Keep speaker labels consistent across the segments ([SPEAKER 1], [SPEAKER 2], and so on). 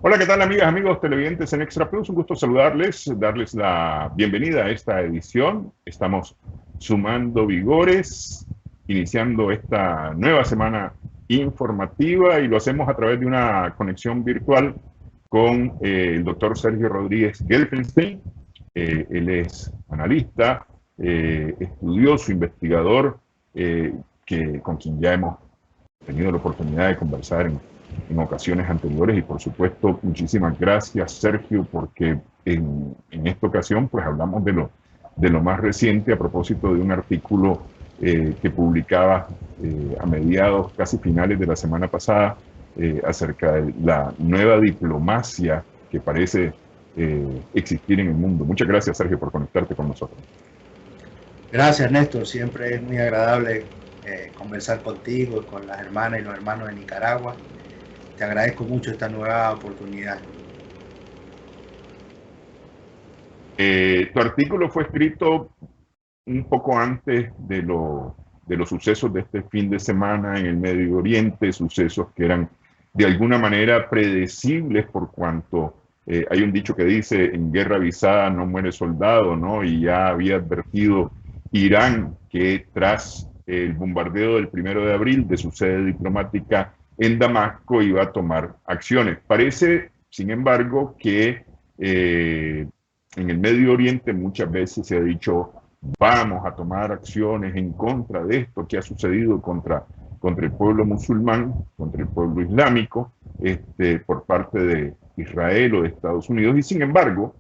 [SPEAKER 1] Hola, ¿qué tal amigas, amigos televidentes en Extra Plus? Un gusto saludarles, darles la bienvenida a esta edición. Estamos sumando vigores, iniciando esta nueva semana informativa y lo hacemos a través de una conexión virtual con el doctor Sergio Rodríguez Gelfenstein. Él es analista, estudioso, investigador, con quien ya hemos tenido la oportunidad de conversar en ocasiones anteriores y por supuesto muchísimas gracias Sergio porque en esta ocasión pues hablamos de lo más reciente a propósito de un artículo que publicaba a mediados, casi finales de la semana pasada acerca de la nueva diplomacia que parece existir en el mundo. Muchas gracias Sergio por conectarte con nosotros.
[SPEAKER 2] Gracias, Néstor. Siempre es muy agradable conversar contigo y con las hermanas y los hermanos de Nicaragua. Te agradezco mucho esta nueva oportunidad.
[SPEAKER 1] Tu artículo fue escrito un poco antes de los sucesos de este fin de semana en el Medio Oriente, sucesos que eran de alguna manera predecibles por cuanto hay un dicho que dice en guerra avisada no muere soldado, ¿no? Y ya había advertido Irán que tras el bombardeo del 1 de abril de su sede diplomática en Damasco iba a tomar acciones. Parece, sin embargo, que en el Medio Oriente muchas veces se ha dicho vamos a tomar acciones en contra de esto que ha sucedido contra el pueblo musulmán, contra el pueblo islámico, por parte de Israel o de Estados Unidos, y sin embargo,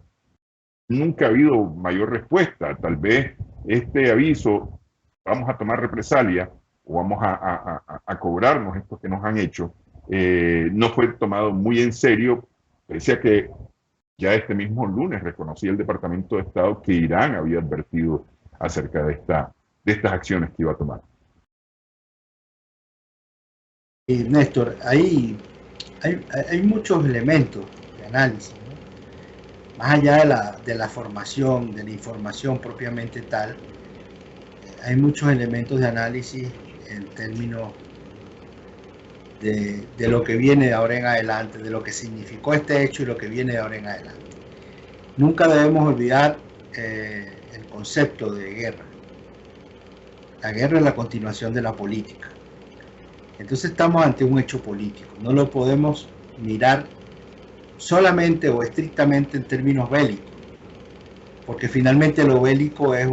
[SPEAKER 1] nunca ha habido mayor respuesta. Tal vez este aviso, vamos a tomar represalia o vamos a cobrarnos esto que nos han hecho, no fue tomado muy en serio. Parecía que ya este mismo lunes reconocía el Departamento de Estado que Irán había advertido acerca de estas acciones que iba a tomar.
[SPEAKER 2] Y Néstor, hay muchos elementos de análisis, ¿no? Más allá de la formación, de la información propiamente tal, hay muchos elementos de análisis en términos de lo que viene de ahora en adelante, de lo que significó este hecho y lo que viene de ahora en adelante. Nunca debemos olvidar el concepto de guerra. La guerra es la continuación de la política. Entonces estamos ante un hecho político. No lo podemos mirar solamente o estrictamente en términos bélicos, porque finalmente lo bélico es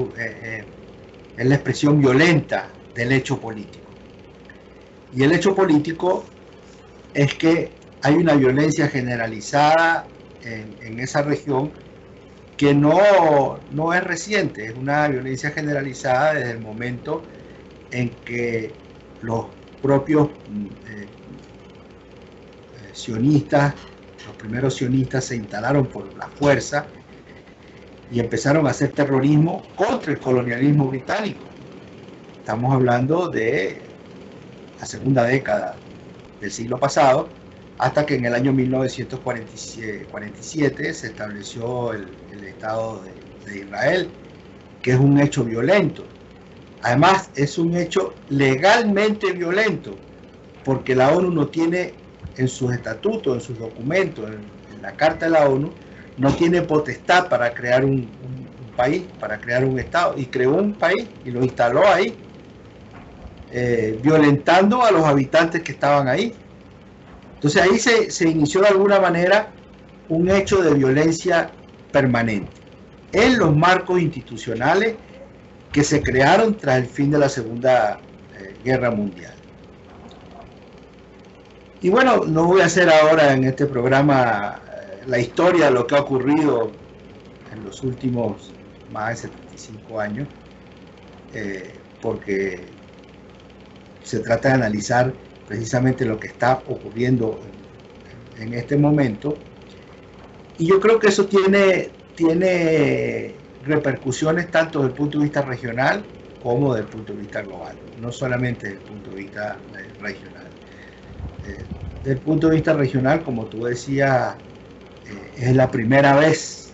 [SPEAKER 2] la expresión violenta del hecho político. Y el hecho político es que hay una violencia generalizada en esa región que no es reciente, es una violencia generalizada desde el momento en que los propios sionistas, los primeros sionistas se instalaron por la fuerza y empezaron a hacer terrorismo contra el colonialismo británico. Estamos hablando de la segunda década del siglo pasado, hasta que en el año 1947 se estableció el Estado de Israel, que es un hecho violento. Además, es un hecho legalmente violento, porque la ONU no tiene en sus estatutos, en sus documentos, en la Carta de la ONU, no tiene potestad para crear un país, para crear un Estado, y creó un país y lo instaló ahí, violentando a los habitantes que estaban ahí. Entonces ahí se inició de alguna manera un hecho de violencia permanente en los marcos institucionales que se crearon tras el fin de la Segunda Guerra Mundial. Y bueno, no voy a hacer ahora en este programa la historia de lo que ha ocurrido en los últimos más de 75 años, porque se trata de analizar precisamente lo que está ocurriendo en este momento. Y yo creo que eso tiene repercusiones tanto desde el punto de vista regional como desde el punto de vista global, no solamente desde el punto de vista regional. Desde el punto de vista regional, como tú decías, es la primera vez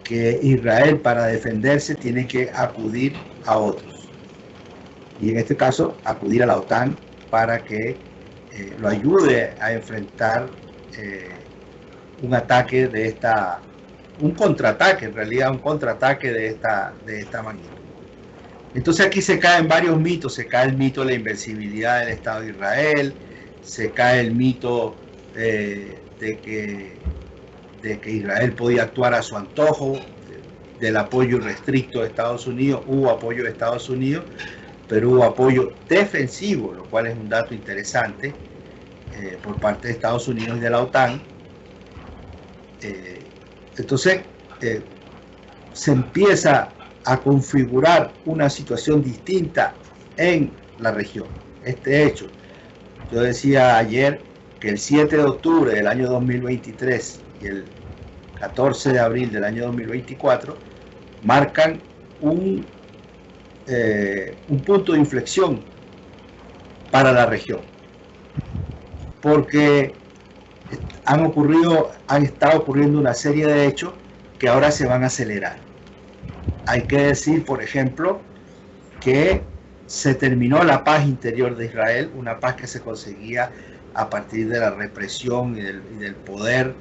[SPEAKER 2] que Israel, para defenderse, tiene que acudir a otros. Y en este caso, acudir a la OTAN para que lo ayude a enfrentar un ataque de esta, un contraataque, en realidad un contraataque de esta magnitud. Entonces aquí se caen varios mitos, se cae el mito de la invencibilidad del Estado de Israel, se cae el mito de que Israel podía actuar a su antojo, del apoyo irrestricto de Estados Unidos. Hubo apoyo de Estados Unidos, pero hubo apoyo defensivo, lo cual es un dato interesante, por parte de Estados Unidos y de la OTAN. Entonces se empieza a configurar una situación distinta en la región. Este hecho, yo decía ayer que el 7 de octubre del año 2023 y el 14 de abril del año 2024 marcan un punto de inflexión para la región, porque han estado ocurriendo una serie de hechos que ahora se van a acelerar. Hay que decir, por ejemplo, que se terminó la paz interior de Israel, una paz que se conseguía a partir de la represión y del poder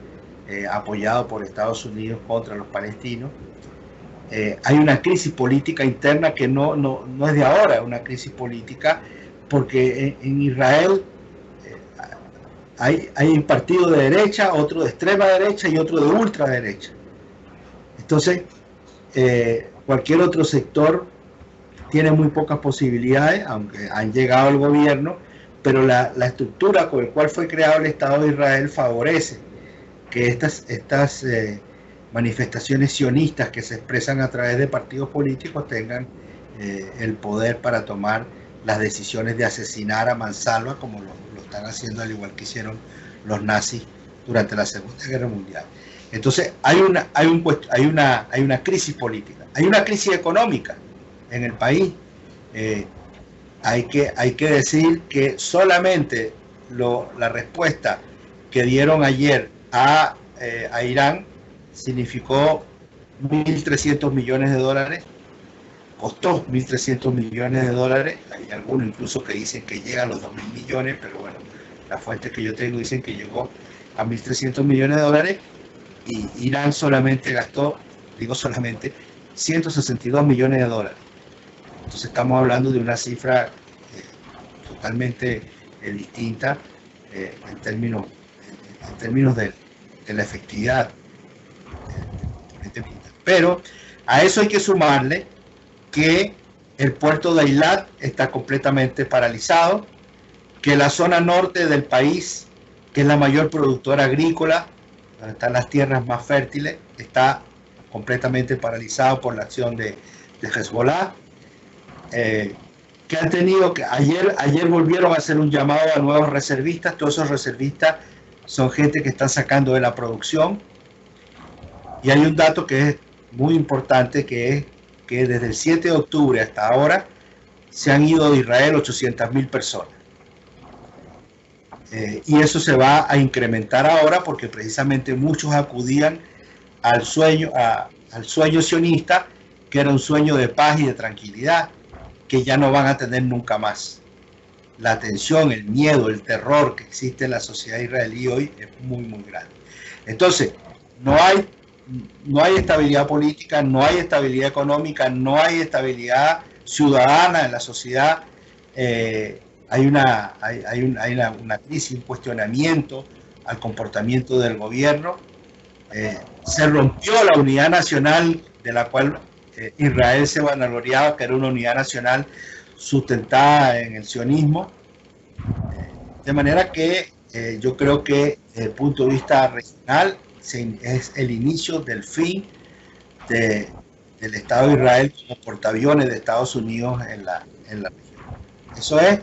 [SPEAKER 2] apoyado por Estados Unidos contra los palestinos. Hay una crisis política interna que no es de ahora, es una crisis política porque en Israel hay un partido de derecha, otro de extrema derecha y otro de ultraderecha. Entonces, cualquier otro sector tiene muy pocas posibilidades, aunque han llegado al gobierno, pero la estructura con la cual fue creado el Estado de Israel favorece que estas manifestaciones sionistas que se expresan a través de partidos políticos tengan el poder para tomar las decisiones de asesinar a mansalva, como lo están haciendo, al igual que hicieron los nazis durante la Segunda Guerra Mundial. Entonces hay una crisis política, hay una crisis económica en el país. Hay que decir que solamente la respuesta que dieron ayer a Irán significó 1.300 millones de dólares, costó 1.300 millones de dólares. Hay algunos incluso que dicen que llega a los 2.000 millones, pero bueno, las fuentes que yo tengo dicen que llegó a 1.300 millones de dólares, y Irán solamente gastó, digo solamente, 162 millones de dólares. Entonces estamos hablando de una cifra totalmente distinta en términos de la efectividad. Pero a eso hay que sumarle que el puerto de Eilat está completamente paralizado, que la zona norte del país, que es la mayor productora agrícola, donde están las tierras más fértiles, está completamente paralizado por la acción de Hezbollah. Que han tenido que ayer volvieron a hacer un llamado a nuevos reservistas. Todos esos reservistas son gente que están sacando de la producción. Y hay un dato que es muy importante, que es que desde el 7 de octubre hasta ahora se han ido de Israel 800.000 personas. Y eso se va a incrementar ahora porque precisamente muchos acudían al sueño sionista, que era un sueño de paz y de tranquilidad, que ya no van a tener nunca más. La tensión, el miedo, el terror que existe en la sociedad israelí hoy es muy, muy grande. Entonces, no hay estabilidad política, no hay estabilidad económica, no hay estabilidad ciudadana en la sociedad. Hay una crisis, un cuestionamiento al comportamiento del gobierno. Se rompió la unidad nacional de la cual Israel se vanagloriaba, que era una unidad nacional sustentada en el sionismo. De manera que yo creo que desde el punto de vista regional es el inicio del fin del Estado de Israel como portaaviones de Estados Unidos en la región. Eso es,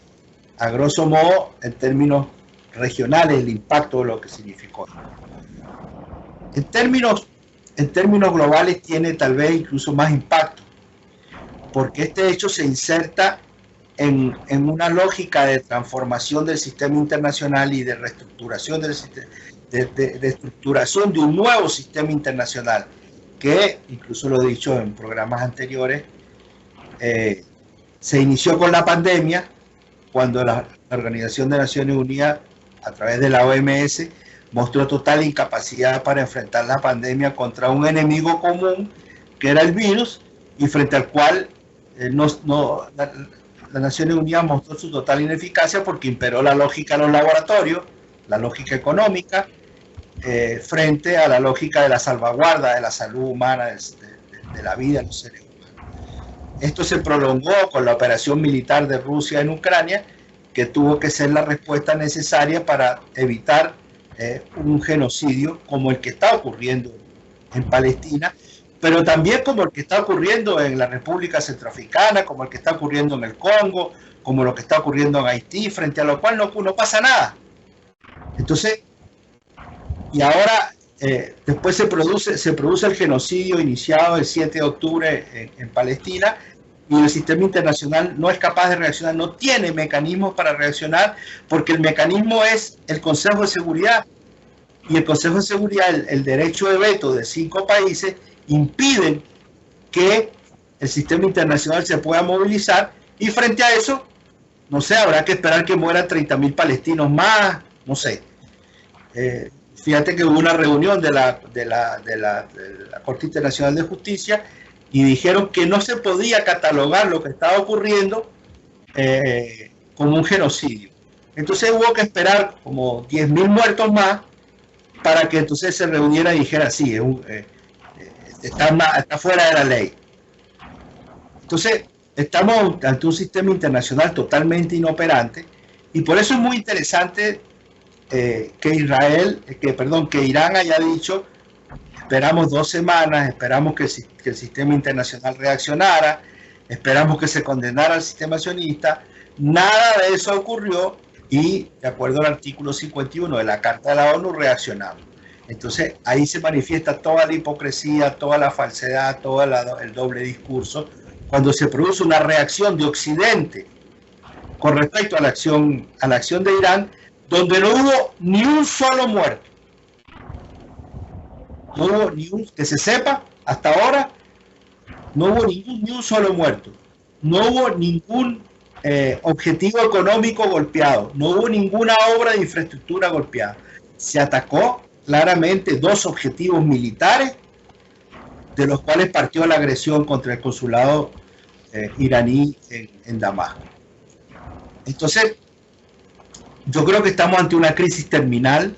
[SPEAKER 2] a grosso modo, en términos regionales, el impacto de lo que significó. En términos globales tiene tal vez incluso más impacto, porque este hecho se inserta en una lógica de transformación del sistema internacional y de reestructuración del sistema, de estructuración de un nuevo sistema internacional, que, incluso lo he dicho en programas anteriores, se inició con la pandemia, cuando la Organización de Naciones Unidas, a través de la OMS, mostró total incapacidad para enfrentar la pandemia contra un enemigo común, que era el virus, y frente al cual las Naciones Unidas mostró su total ineficacia porque imperó la lógica de los laboratorios, la lógica económica, frente a la lógica de la salvaguarda de la salud humana, de la vida de los seres humanos. Esto se prolongó con la operación militar de Rusia en Ucrania, que tuvo que ser la respuesta necesaria para evitar un genocidio como el que está ocurriendo en Palestina, pero también como el que está ocurriendo en la República Centroafricana, como el que está ocurriendo en el Congo, como lo que está ocurriendo en Haití, frente a lo cual no pasa nada. Entonces, y ahora después se produce el genocidio iniciado el 7 de octubre en Palestina, y el sistema internacional no es capaz de reaccionar, no tiene mecanismos para reaccionar, porque el mecanismo es el Consejo de Seguridad, y el Consejo de Seguridad, el derecho de veto de 5 países, impiden que el sistema internacional se pueda movilizar, y frente a eso, no sé, habrá que esperar que mueran 30.000 palestinos más, no sé. Fíjate que hubo una reunión de la Corte Internacional de Justicia, y dijeron que no se podía catalogar lo que estaba ocurriendo como un genocidio. Entonces hubo que esperar como 10.000 muertos más para que entonces se reuniera y dijera sí, está fuera de la ley. Entonces estamos ante un sistema internacional totalmente inoperante, y por eso es muy interesante que Irán haya dicho: esperamos 2 semanas, esperamos que el sistema internacional reaccionara, esperamos que se condenara al sistema sionista. Nada de eso ocurrió, y de acuerdo al artículo 51 de la Carta de la ONU reaccionamos. Entonces ahí se manifiesta toda la hipocresía, toda la falsedad, todo el doble discurso, cuando se produce una reacción de Occidente con respecto a la acción de Irán, donde no hubo ni un solo muerto. No hubo que se sepa, hasta ahora, no hubo ni un solo muerto. No hubo ningún objetivo económico golpeado. No hubo ninguna obra de infraestructura golpeada. Se atacó claramente 2 objetivos militares, de los cuales partió la agresión contra el consulado iraní en Damasco. Entonces, yo creo que estamos ante una crisis terminal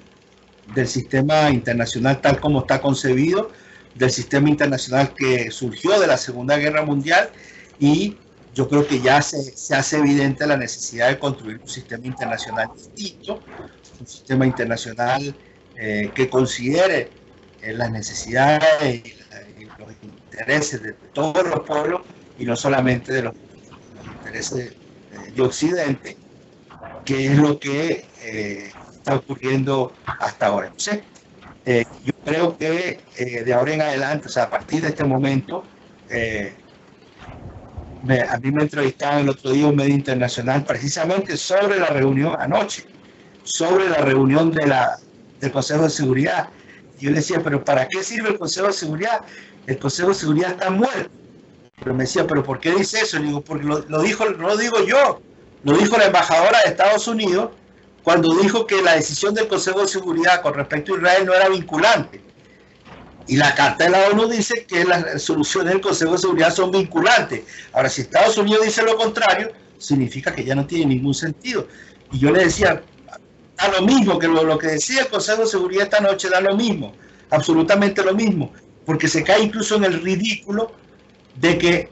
[SPEAKER 2] del sistema internacional tal como está concebido, del sistema internacional que surgió de la Segunda Guerra Mundial, y yo creo que ya se hace evidente la necesidad de construir un sistema internacional distinto, un sistema internacional que considere las necesidades y los intereses de todos los pueblos, y no solamente de los intereses de Occidente, que es lo que está ocurriendo hasta ahora. Entonces, yo creo que de ahora en adelante, o sea, a partir de este momento, a mí me entrevistaban el otro día un medio internacional precisamente sobre la reunión anoche, sobre la reunión del Consejo de Seguridad. Y yo le decía: pero ¿para qué sirve el Consejo de Seguridad? El Consejo de Seguridad está muerto. Pero me decía: ¿pero por qué dice eso? Y digo: porque no lo digo yo, lo dijo la embajadora de Estados Unidos cuando dijo que la decisión del Consejo de Seguridad con respecto a Israel no era vinculante. Y la Carta de la ONU dice que las resoluciones del Consejo de Seguridad son vinculantes. Ahora, si Estados Unidos dice lo contrario, significa que ya no tiene ningún sentido. Y yo le decía: da lo mismo, que lo que decía el Consejo de Seguridad esta noche da lo mismo, absolutamente lo mismo, porque se cae incluso en el ridículo de que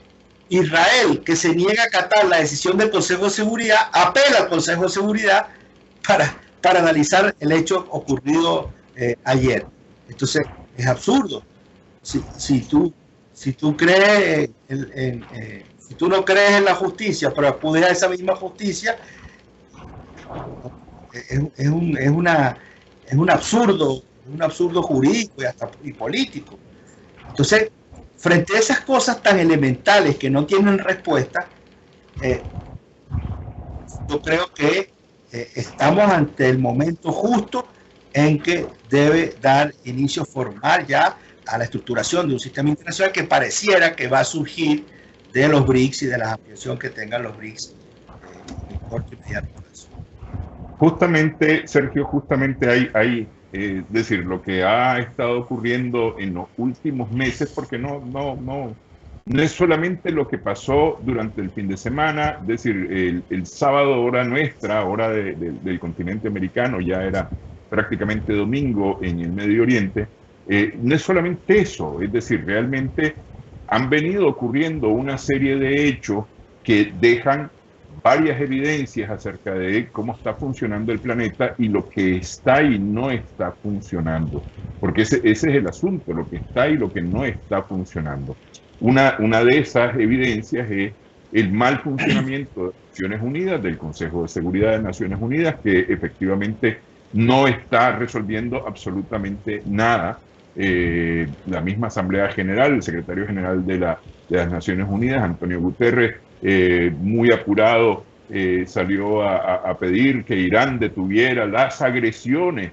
[SPEAKER 2] Israel, que se niega a acatar la decisión del Consejo de Seguridad, apela al Consejo de Seguridad para analizar el hecho ocurrido ayer. Entonces, es absurdo. Si tú crees si tú no crees en la justicia, pero acudes a esa misma justicia, es un absurdo jurídico y político. Entonces, frente a esas cosas tan elementales que no tienen respuesta, yo creo que estamos ante el momento justo en que debe dar inicio formal ya a la estructuración de un sistema internacional que pareciera que va a surgir de los BRICS y de la ampliación que tengan los BRICS en el corto y mediano plazo.
[SPEAKER 1] Justamente, Sergio, hay Es decir, lo que ha estado ocurriendo en los últimos meses, porque no es solamente lo que pasó durante el fin de semana, es decir, el sábado, hora nuestra, hora del continente americano, ya era prácticamente domingo en el Medio Oriente. No es solamente eso, es decir, realmente han venido ocurriendo una serie de hechos que dejan varias evidencias acerca de cómo está funcionando el planeta y lo que está y no está funcionando. Porque ese es el asunto, lo que está y lo que no está funcionando. Una de esas evidencias es el mal funcionamiento de Naciones Unidas, del Consejo de Seguridad de Naciones Unidas, que efectivamente no está resolviendo absolutamente nada. La misma Asamblea General, el secretario general de las Naciones Unidas, Antonio Guterres, muy apurado, salió a pedir que Irán detuviera las agresiones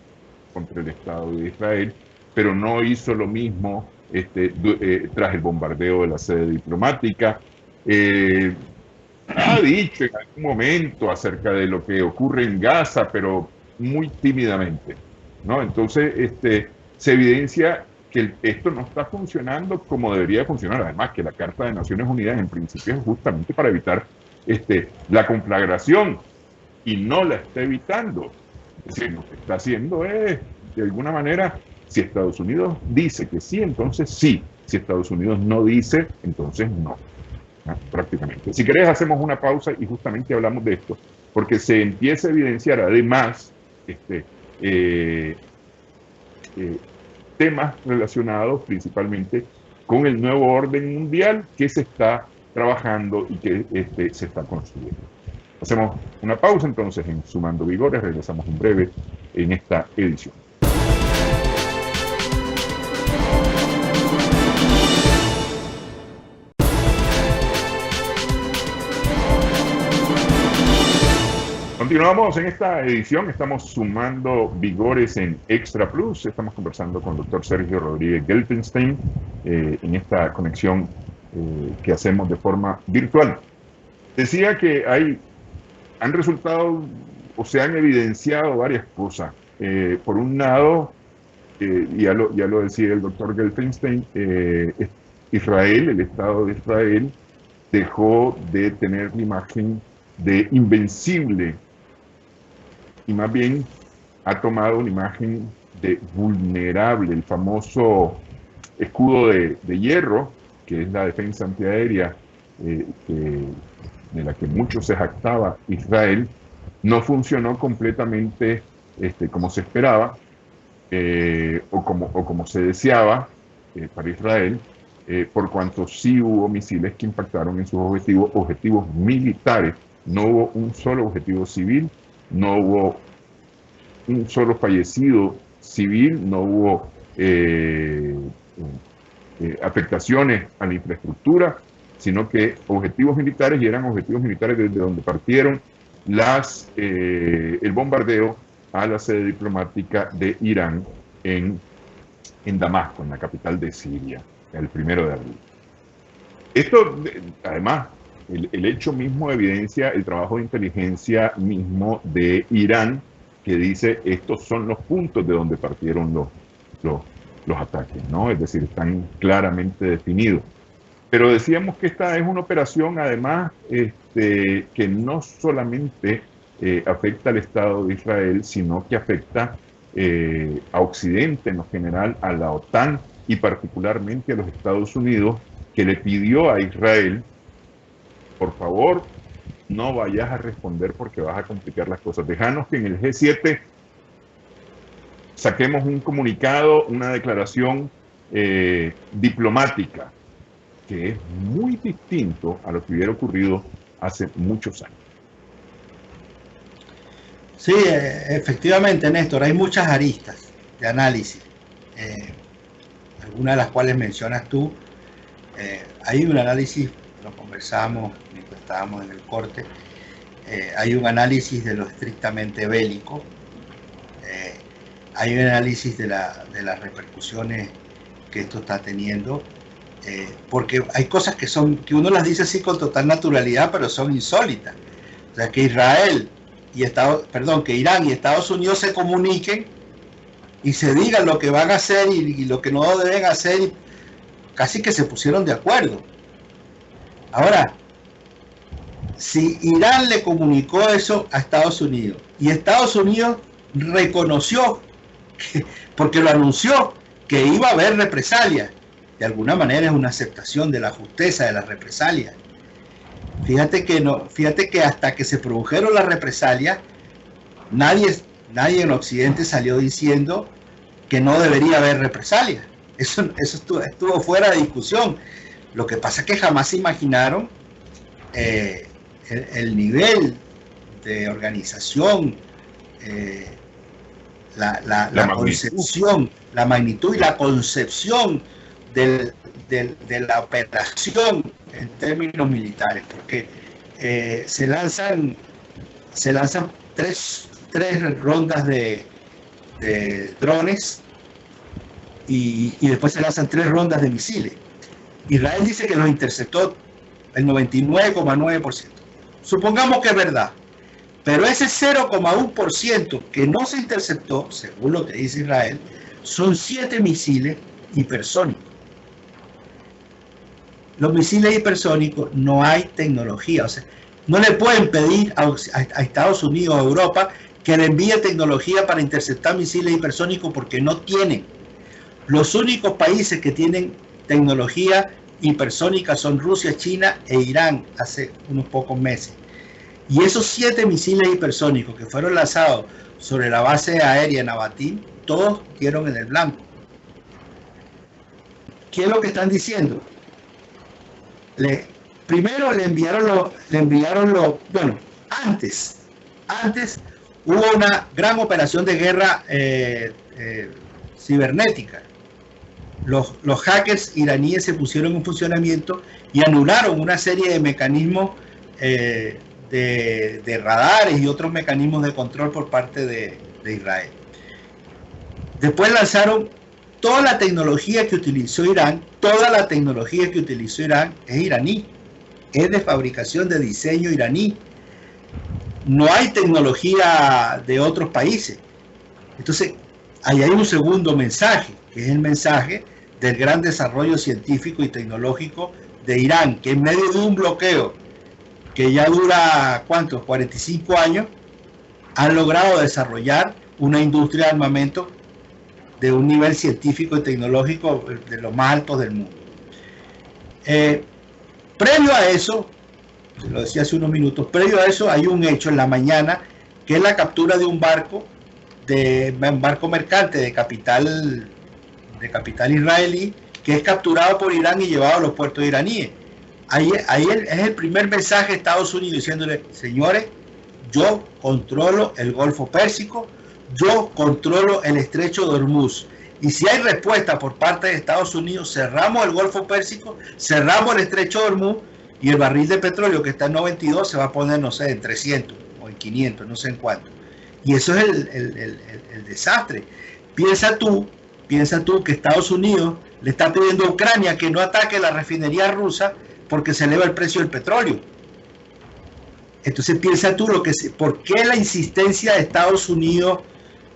[SPEAKER 1] contra el Estado de Israel, pero no hizo lo mismo tras el bombardeo de la sede diplomática. Ha dicho en algún momento acerca de lo que ocurre en Gaza, pero muy tímidamente, ¿no? Entonces, se evidencia que esto no está funcionando como debería funcionar. Además, que la Carta de Naciones Unidas en principio es justamente para evitar la conflagración y no la está evitando. Es decir, lo que está haciendo es, de alguna manera, si Estados Unidos dice que sí, entonces sí. Si Estados Unidos no dice, entonces no. ¿No? Prácticamente. Si querés, hacemos una pausa y justamente hablamos de esto, porque se empieza a evidenciar además temas relacionados principalmente con el nuevo orden mundial que se está trabajando y que se está construyendo. Hacemos una pausa entonces en Sumando Vigores, regresamos en breve en esta edición. Continuamos en esta edición, estamos sumando vigores en Extra Plus, estamos conversando con el doctor Sergio Rodríguez Gelfenstein en esta conexión que hacemos de forma virtual. Decía que han resultado o se han evidenciado varias cosas. Por un lado, ya lo decía el doctor Gelfenstein, Israel, el Estado de Israel, dejó de tener la imagen de invencible y más bien ha tomado una imagen de vulnerable, el famoso escudo de hierro, que es la defensa antiaérea de la que mucho se jactaba Israel, no funcionó completamente como se esperaba o como se deseaba para Israel, por cuanto sí hubo misiles que impactaron en sus objetivos militares. No hubo un solo objetivo civil, no hubo un solo fallecido civil, no hubo afectaciones a la infraestructura, sino que objetivos militares, y eran objetivos militares desde donde partieron el bombardeo a la sede diplomática de Irán en Damasco, en la capital de Siria, el 1 de abril. Esto, además, el hecho mismo evidencia el trabajo de inteligencia mismo de Irán, que dice estos son los puntos de donde partieron los ataques, ¿no? Es decir, están claramente definidos. Pero decíamos que esta es una operación, además, que no solamente afecta al Estado de Israel, sino que afecta a Occidente en lo general, a la OTAN y particularmente a los Estados Unidos, que le pidió a Israel, por favor, no vayas a responder porque vas a complicar las cosas. Déjanos que en el G7 saquemos un comunicado, una declaración diplomática, que es muy distinto a lo que hubiera ocurrido hace muchos años.
[SPEAKER 2] Sí, efectivamente, Néstor, hay muchas aristas de análisis, algunas de las cuales mencionas tú. Hay un análisis, lo conversamos mientras estábamos en el corte, hay un análisis de lo estrictamente bélico, hay un análisis de las repercusiones que esto está teniendo, porque hay cosas que uno las dice así con total naturalidad, pero son insólitas. O sea, que Irán y Estados Unidos se comuniquen y se digan lo que van a hacer y lo que no deben hacer, y casi que se pusieron de acuerdo. Ahora, si Irán le comunicó eso a Estados Unidos y Estados Unidos reconoció, porque lo anunció, que iba a haber represalias, de alguna manera es una aceptación de la justeza de las represalias. Fíjate que hasta que se produjeron las represalias, nadie en Occidente salió diciendo que no debería haber represalias. Eso estuvo fuera de discusión. Lo que pasa es que jamás se imaginaron el nivel de organización, la concepción, la magnitud y la concepción de la operación en términos militares, porque se lanzan tres rondas de drones y después se lanzan 3 rondas de misiles. Israel dice que los interceptó el 99,9%. Supongamos que es verdad, pero ese 0,1% que no se interceptó, según lo que dice Israel, son 7 misiles hipersónicos. Los misiles hipersónicos no hay tecnología, o sea, no le pueden pedir a Estados Unidos o a Europa que le envíe tecnología para interceptar misiles hipersónicos porque no tienen. Los únicos países que tienen tecnología hipersónica son Rusia, China e Irán hace unos pocos meses. Y esos 7 misiles hipersónicos que fueron lanzados sobre la base aérea Navatim, todos dieron en el blanco. ¿Qué es lo que están diciendo? Primero le enviaron bueno, antes hubo una gran operación de guerra cibernética. Los hackers iraníes se pusieron en funcionamiento y anularon una serie de mecanismos de radares y otros mecanismos de control por parte de Israel. Después lanzaron toda la tecnología que utilizó Irán. Toda la tecnología que utilizó Irán es iraní, es de fabricación, de diseño iraní. No hay tecnología de otros países. Entonces, ahí hay un segundo mensaje, que es el mensaje del gran desarrollo científico y tecnológico de Irán, que en medio de un bloqueo que ya dura, ¿cuántos? 45 años, han logrado desarrollar una industria de armamento de un nivel científico y tecnológico de los más altos del mundo. Previo a eso, se lo decía hace unos minutos, previo a eso hay un hecho en la mañana, que es la captura de un barco mercante de capital israelí, que es capturado por Irán y llevado a los puertos iraníes. Ahí es el primer mensaje de Estados Unidos diciéndole: señores, yo controlo el Golfo Pérsico, yo controlo el Estrecho de Hormuz, y si hay respuesta por parte de Estados Unidos, cerramos el Golfo Pérsico, cerramos el Estrecho de Hormuz, y el barril de petróleo que está en 92 se va a poner, no sé, en 300 o en 500, no sé en cuánto. Y eso es el desastre. Piensa tú que Estados Unidos le está pidiendo a Ucrania que no ataque la refinería rusa porque se eleva el precio del petróleo. Entonces piensa tú por qué la insistencia de Estados Unidos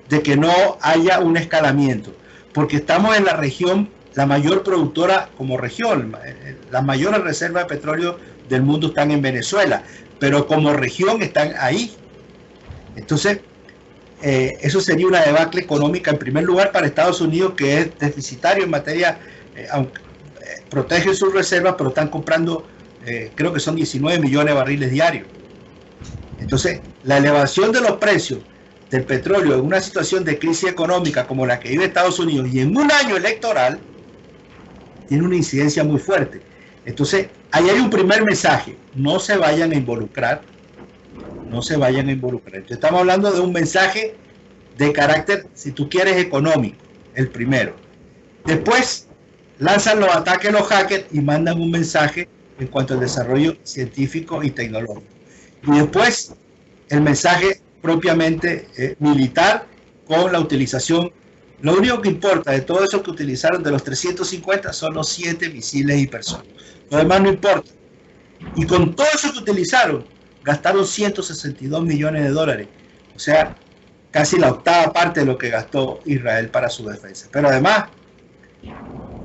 [SPEAKER 2] de que no haya un escalamiento. Porque estamos en la región, la mayor productora como región, las mayores reservas de petróleo del mundo están en Venezuela, pero como región están ahí. Entonces, eso sería una debacle económica en primer lugar para Estados Unidos, que es deficitario en materia, aunque protege sus reservas, pero están comprando, creo que son 19 millones de barriles diarios. Entonces, la elevación de los precios del petróleo en una situación de crisis económica como la que vive Estados Unidos y en un año electoral tiene una incidencia muy fuerte. Entonces, ahí hay un primer mensaje: no se vayan a involucrar, no se vayan a involucrar. Entonces, estamos hablando de un mensaje de carácter, si tú quieres, económico, el primero. Después lanzan los ataques los hackers y mandan un mensaje en cuanto al desarrollo científico y tecnológico. Y después el mensaje propiamente militar, con la utilización. Lo único que importa de todo eso que utilizaron, de los 350, son los 7 misiles hipersónicos. Lo demás no importa. Y con todo eso que utilizaron, gastaron 162 millones de dólares. O sea, casi la octava parte de lo que gastó Israel para su defensa. Pero además,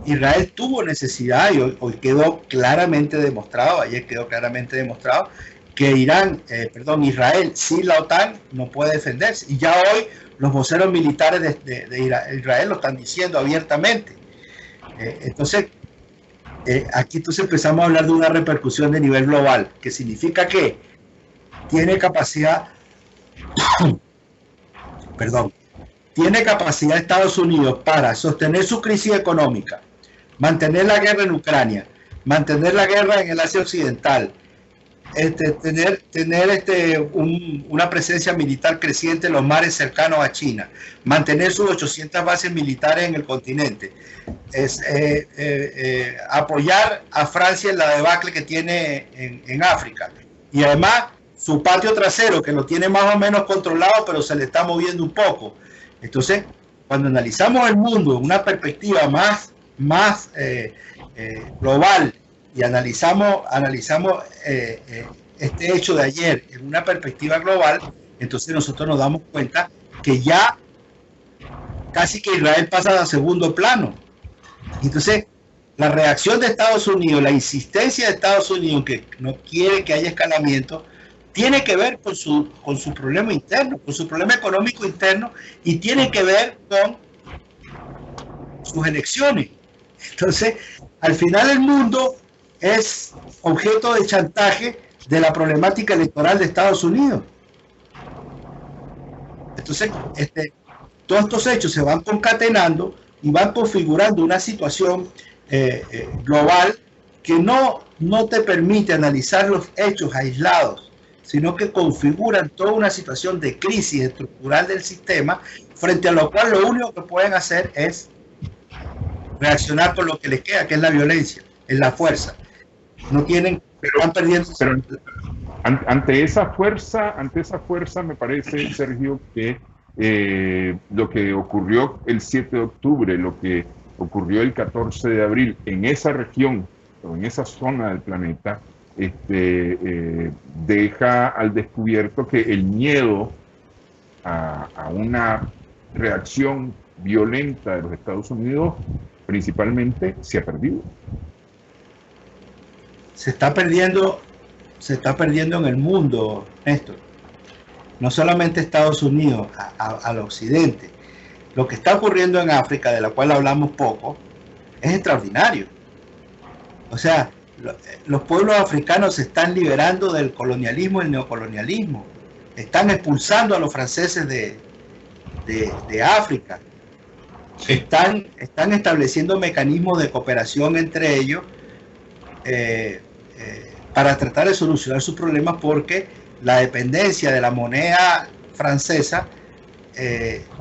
[SPEAKER 2] Israel tuvo necesidad, y hoy quedó claramente demostrado, ayer quedó claramente demostrado, que Israel sin la OTAN no puede defenderse. Y ya hoy los voceros militares de Israel lo están diciendo abiertamente. Aquí empezamos a hablar de una repercusión de nivel global, que significa que tiene capacidad, tiene capacidad Estados Unidos para sostener su crisis económica, mantener la guerra en Ucrania, mantener la guerra en el Asia Occidental, tener una presencia militar creciente en los mares cercanos a China, mantener sus 800 bases militares en el continente, apoyar a Francia en la debacle que tiene en África, y además su patio trasero, que lo tiene más o menos controlado, pero se le está moviendo un poco. Entonces, cuando analizamos el mundo en una perspectiva más global, y analizamos este hecho de ayer en una perspectiva global, entonces nosotros nos damos cuenta que ya casi que Israel pasa a segundo plano. Entonces, la reacción de Estados Unidos, la insistencia de Estados Unidos que no quiere que haya escalamiento, tiene que ver con su problema interno, con su problema económico interno, y tiene que ver con sus elecciones. Entonces, al final el mundo es objeto de chantaje de la problemática electoral de Estados Unidos. Entonces, todos estos hechos se van concatenando y van configurando una situación global que no te permite analizar los hechos aislados, sino que configuran toda una situación de crisis estructural del sistema, frente a lo cual lo único que pueden hacer es reaccionar con lo que les queda, que es la violencia, es la fuerza. No tienen, están perdiendo.
[SPEAKER 1] Pero ante esa fuerza me parece, Sergio, que lo que ocurrió el 7 de octubre, lo que ocurrió el 14 de abril en esa región o en esa zona del planeta, deja al descubierto que el miedo a una reacción violenta de los Estados Unidos principalmente se ha perdido.
[SPEAKER 2] Se está perdiendo en el mundo, Néstor. No solamente Estados Unidos, al occidente. Lo que está ocurriendo en África, de la cual hablamos poco, es extraordinario. O sea, los pueblos africanos se están liberando del colonialismo y el neocolonialismo. Están expulsando a los franceses de África. Están estableciendo mecanismos de cooperación entre ellos para tratar de solucionar sus problemas, porque la dependencia de la moneda francesa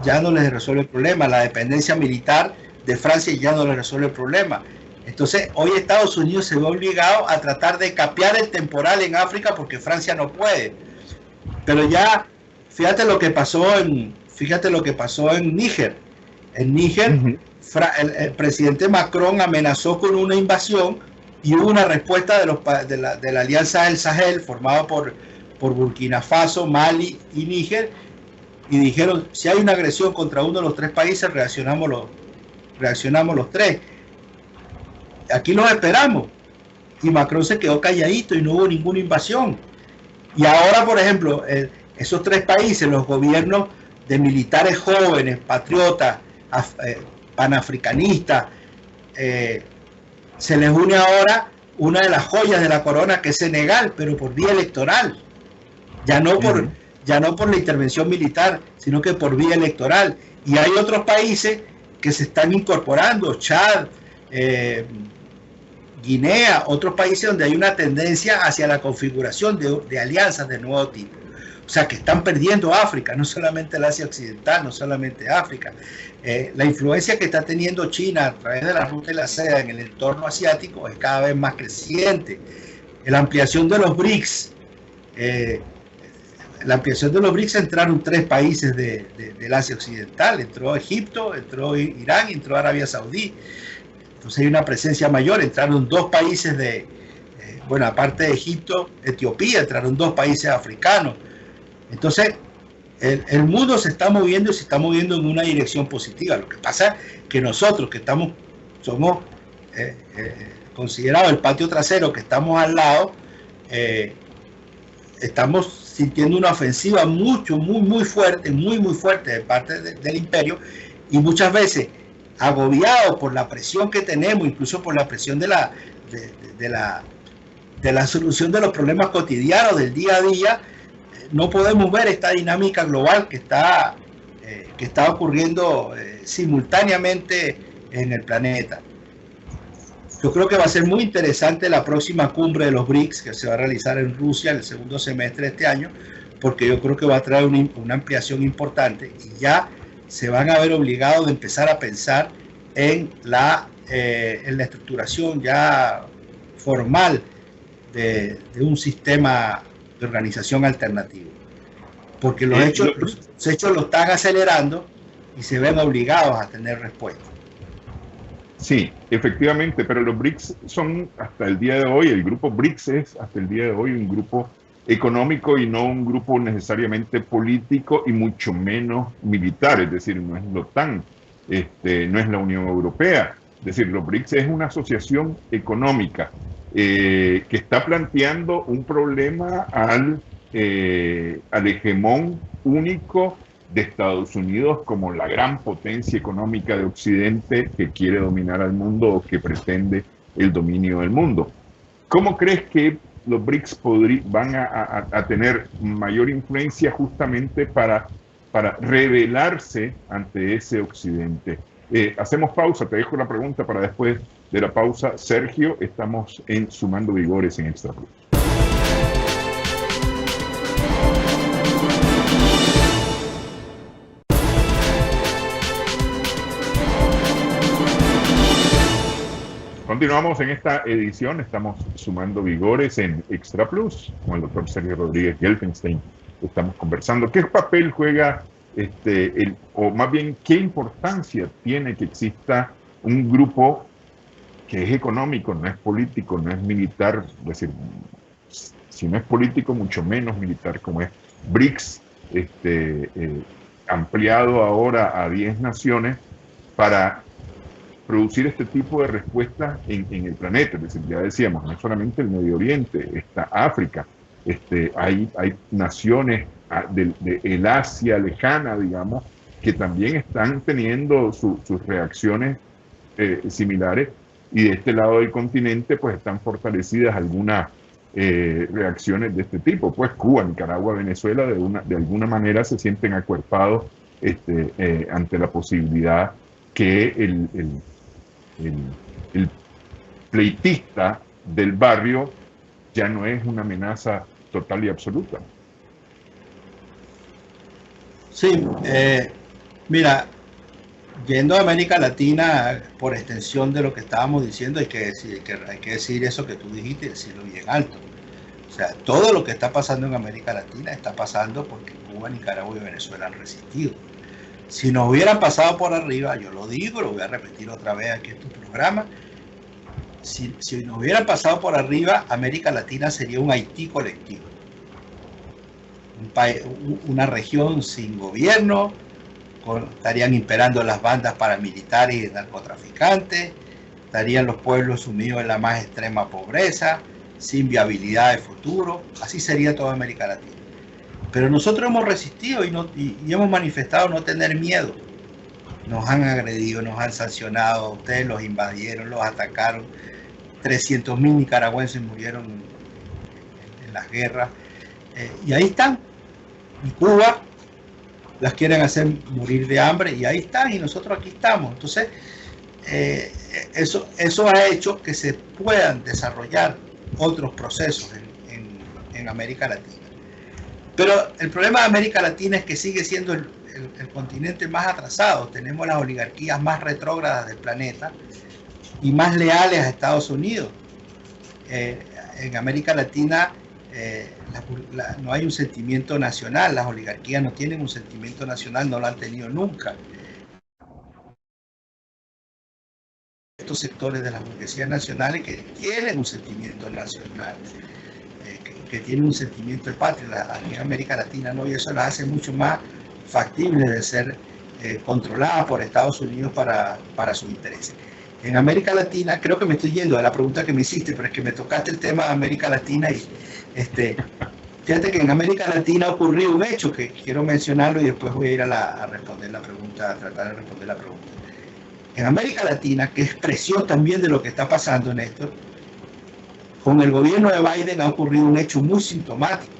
[SPEAKER 2] ya no les resuelve el problema, la dependencia militar de Francia ya no les resuelve el problema. Entonces hoy Estados Unidos se ve obligado a tratar de capear el temporal en África porque Francia no puede. Pero ya fíjate lo que pasó en Níger. En Níger, el presidente Macron amenazó con una invasión y hubo una respuesta de la Alianza del Sahel, formada por Burkina Faso, Mali y Níger, y dijeron: si hay una agresión contra uno de los tres países, reaccionamos los tres. Aquí los esperamos. Y Macron se quedó calladito y no hubo ninguna invasión. Y ahora, por ejemplo, esos tres países, los gobiernos de militares jóvenes, patriotas, panafricanistas, se les une ahora una de las joyas de la corona, que es Senegal, pero por vía electoral. Ya no por la intervención militar, sino que por vía electoral. Y hay otros países que se están incorporando, Chad, Guinea, otros países donde hay una tendencia hacia la configuración de alianzas de nuevo tipo. O sea, que están perdiendo África, no solamente el Asia Occidental, no solamente África. La influencia que está teniendo China a través de la ruta de la seda en el entorno asiático es cada vez más creciente. La ampliación de los BRICS, entraron tres países del Asia Occidental: entró Egipto, entró Irán y entró Arabia Saudí. Entonces hay una presencia mayor. Entraron dos países aparte de Egipto, Etiopía, entraron dos países africanos. Entonces el mundo se está moviendo y se está moviendo en una dirección positiva. Lo que pasa es que nosotros que somos considerados el patio trasero, que estamos al lado, estamos sintiendo una ofensiva muy fuerte de parte del imperio, y muchas veces agobiados por la presión que tenemos, incluso por la presión de la solución de los problemas cotidianos del día a día, no podemos ver esta dinámica global que está ocurriendo simultáneamente en el planeta. Yo creo que va a ser muy interesante la próxima cumbre de los BRICS, que se va a realizar en Rusia en el segundo semestre de este año, porque yo creo que va a traer una ampliación importante, y ya se van a ver obligados de empezar a pensar en la estructuración ya formal de un sistema de organización alternativo, porque los hechos lo están acelerando y se ven obligados a tener respuesta.
[SPEAKER 1] Sí, efectivamente, pero los BRICS son hasta el día de hoy, el grupo BRICS es hasta el día de hoy un grupo económico y no un grupo necesariamente político y mucho menos militar, es decir, no es la OTAN, no es la Unión Europea, es decir, los BRICS es una asociación económica que está planteando un problema al hegemón único de Estados Unidos como la gran potencia económica de Occidente que quiere dominar al mundo o que pretende el dominio del mundo. ¿Cómo crees que los BRICS van a tener mayor influencia justamente para rebelarse ante ese Occidente? Hacemos pausa, te dejo la pregunta para después de la pausa. Sergio, estamos en Sumando Vigores en Extra Plus. Continuamos en esta edición, estamos sumando vigores en Extra Plus con el doctor Sergio Rodríguez Gelfenstein. Estamos conversando qué papel juega, o más bien qué importancia tiene que exista un grupo que es económico, no es político, no es militar, es decir, si no es político, mucho menos militar, como es BRICS, ampliado ahora a 10 naciones para producir este tipo de respuestas en el planeta. Es decir, ya decíamos, no es solamente el Medio Oriente, está África, hay naciones del Asia lejana, digamos, que también están teniendo sus reacciones similares, y de este lado del continente pues están fortalecidas algunas reacciones de este tipo. Pues Cuba, Nicaragua, Venezuela de alguna manera se sienten acuerpados ante la posibilidad que el pleitista del barrio ya no es una amenaza total y absoluta.
[SPEAKER 2] Sí, mira, yendo a América Latina, por extensión de lo que estábamos diciendo, hay que decir eso que tú dijiste, decirlo bien alto. O sea, todo lo que está pasando en América Latina está pasando porque Cuba, Nicaragua y Venezuela han resistido. Si nos hubieran pasado por arriba, yo lo digo, lo voy a repetir otra vez aquí en tu programa, si nos hubieran pasado por arriba, América Latina sería un Haití colectivo. Una región sin gobierno, estarían imperando las bandas paramilitares y narcotraficantes, estarían los pueblos sumidos en la más extrema pobreza, sin viabilidad de futuro. Así sería toda América Latina. Pero nosotros hemos resistido y hemos manifestado no tener miedo. Nos han agredido, nos han sancionado, ustedes los invadieron, los atacaron. 300.000 nicaragüenses murieron en las guerras. Y ahí están. Y Cuba las quieren hacer morir de hambre, y ahí están, y nosotros aquí estamos. Entonces, eso ha hecho que se puedan desarrollar otros procesos en América Latina. Pero el problema de América Latina es que sigue siendo el continente más atrasado. Tenemos las oligarquías más retrógradas del planeta y más leales a Estados Unidos. En América Latina no hay un sentimiento nacional, las oligarquías no tienen un sentimiento nacional, no lo han tenido nunca. Estos sectores de las burguesías nacionales que tienen un sentimiento nacional, que tienen un sentimiento de patria. Aquí en América Latina no, y eso la hace mucho más factible de ser controlada por Estados Unidos para sus intereses. En América Latina, creo que me estoy yendo a la pregunta que me hiciste, pero es que me tocaste el tema de América Latina y fíjate que en América Latina ha ocurrido un hecho que quiero mencionarlo y después voy a ir a responder la pregunta, a tratar de responder la pregunta. En América Latina, que es expresión también de lo que está pasando, Néstor, con el gobierno de Biden ha ocurrido un hecho muy sintomático,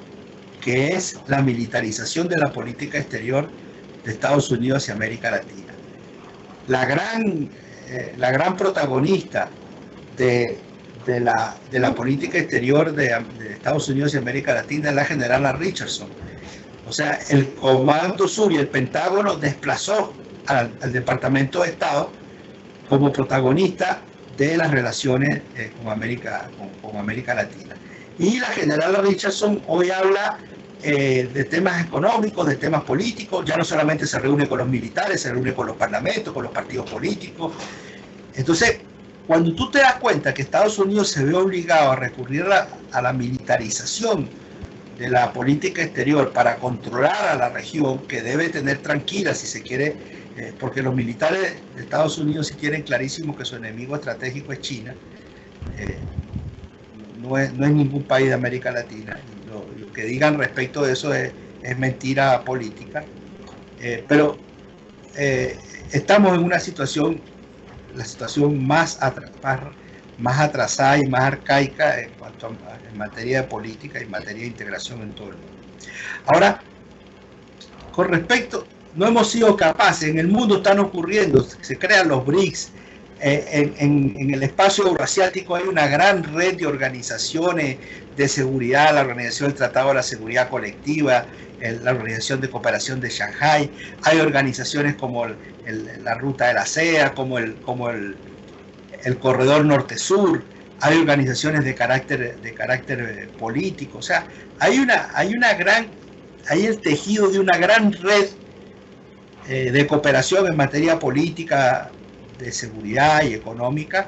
[SPEAKER 2] que es la militarización de la política exterior de Estados Unidos hacia América Latina. La gran protagonista de la política exterior de Estados Unidos y América Latina es la generala Richardson. O sea, el Comando Sur y el Pentágono desplazó al Departamento de Estado como protagonista de las relaciones con América Latina. Y la generala Richardson hoy habla de temas económicos, de temas políticos, ya no solamente se reúne con los militares, se reúne con los parlamentos, con los partidos políticos. Entonces, cuando tú te das cuenta que Estados Unidos se ve obligado a recurrir a la militarización de la política exterior para controlar a la región, que debe tener tranquila si se quiere, porque los militares de Estados Unidos sí tienen clarísimo que su enemigo estratégico es China, no es ningún país de América Latina. Lo que digan respecto de eso es mentira política, pero estamos en una situación, la situación más atrasada y más arcaica en cuanto en materia de política y en materia de integración en todo el mundo. Ahora, con respecto, no hemos sido capaces, en el mundo están ocurriendo, se crean los BRICS, en el espacio euroasiático hay una gran red de organizaciones de seguridad, la Organización del Tratado de la Seguridad Colectiva, la Organización de Cooperación de Shanghái, hay organizaciones como la Ruta de la Seda, como el Corredor Norte-Sur, hay organizaciones de carácter político, o sea, hay el tejido de una gran red de cooperación en materia política, de seguridad y económica.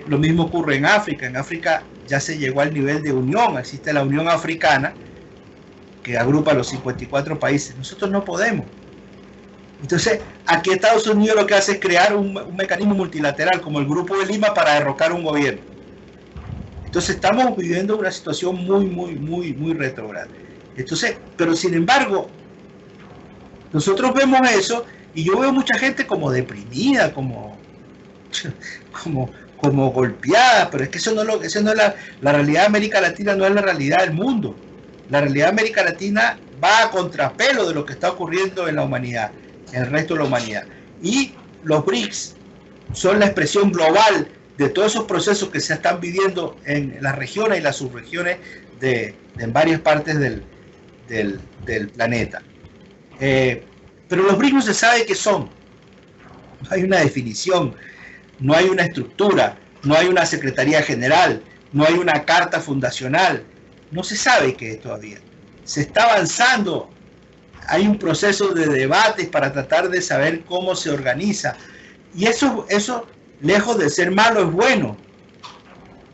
[SPEAKER 2] Lo mismo ocurre en África. En África ya se llegó al nivel de unión, existe la Unión Africana que agrupa a los 54 países. Nosotros no podemos. Entonces, aquí Estados Unidos lo que hace es crear un mecanismo multilateral como el Grupo de Lima para derrocar un gobierno. Entonces estamos viviendo una situación muy retrógrada. Entonces, pero sin embargo, nosotros vemos eso y yo veo mucha gente como deprimida, como golpeada, pero es que eso no es la realidad de América Latina, no es la realidad del mundo. La realidad de América Latina va a contrapelo de lo que está ocurriendo en la humanidad, en el resto de la humanidad. Y los BRICS son la expresión global de todos esos procesos que se están viviendo en las regiones y las subregiones en varias partes del planeta. Pero los BRICS no se sabe qué son. No hay una definición, no hay una estructura, no hay una secretaría general, no hay una carta fundacional. No se sabe qué es todavía. Se está avanzando. Hay un proceso de debates para tratar de saber cómo se organiza. Y eso lejos de ser malo, es bueno.